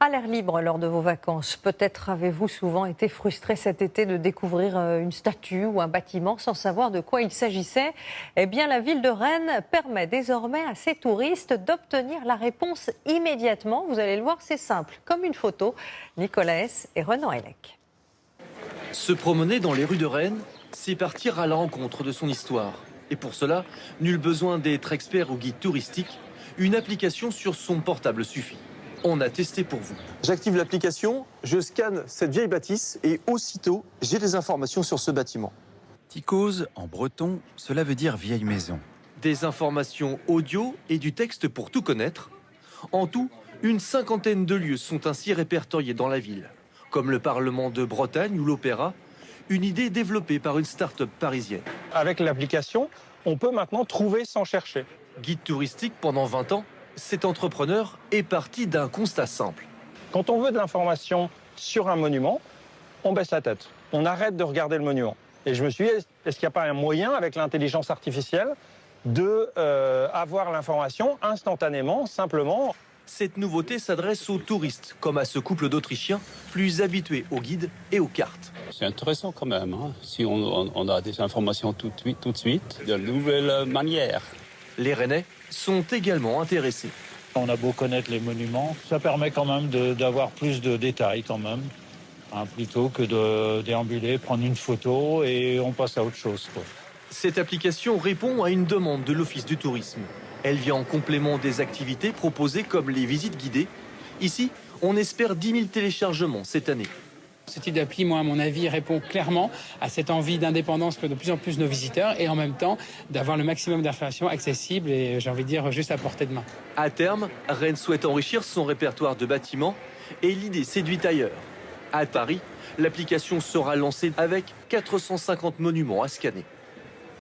À l'air libre lors de vos vacances, peut-être avez-vous souvent été frustré cet été de découvrir une statue ou un bâtiment sans savoir de quoi il s'agissait. Eh bien, la ville de Rennes permet désormais à ses touristes d'obtenir la réponse immédiatement. Vous allez le voir, c'est simple, comme une photo. Nicolas S. et Renan Hellec. Se promener dans les rues de Rennes, c'est partir à la rencontre de son histoire. Et pour cela, nul besoin d'être expert ou guide touristique. Une application sur son portable suffit. On a testé pour vous. J'active l'application, je scanne cette vieille bâtisse et aussitôt, j'ai des informations sur ce bâtiment. Tikose, en breton, cela veut dire vieille maison. Des informations audio et du texte pour tout connaître. En tout, une cinquantaine de lieux sont ainsi répertoriés dans la ville, comme le Parlement de Bretagne ou l'Opéra, une idée développée par une start-up parisienne. Avec l'application, on peut maintenant trouver sans chercher. Guide touristique pendant 20 ans, cet entrepreneur est parti d'un constat simple. Quand on veut de l'information sur un monument, on baisse la tête. On arrête de regarder le monument. Et je me suis dit, est-ce qu'il n'y a pas un moyen, avec l'intelligence artificielle, de avoir l'information instantanément, simplement? Cette nouveauté s'adresse aux touristes, comme à ce couple d'Autrichiens, plus habitués aux guides et aux cartes. C'est intéressant quand même, hein, si on a des informations tout de suite, de nouvelles manières. Les Rennais sont également intéressés. On a beau connaître les monuments, ça permet quand même d'avoir plus de détails quand même, hein, plutôt que de déambuler, prendre une photo et on passe à autre chose, quoi. Cette application répond à une demande de l'Office du tourisme. Elle vient en complément des activités proposées comme les visites guidées. Ici, on espère 10 000 téléchargements cette année. Ce type d'appli, moi, à mon avis, répond clairement à cette envie d'indépendance que de plus en plus nos visiteurs et en même temps d'avoir le maximum d'informations accessibles et, j'ai envie de dire, juste à portée de main. À terme, Rennes souhaite enrichir son répertoire de bâtiments et l'idée séduit ailleurs. À Paris, l'application sera lancée avec 450 monuments à scanner.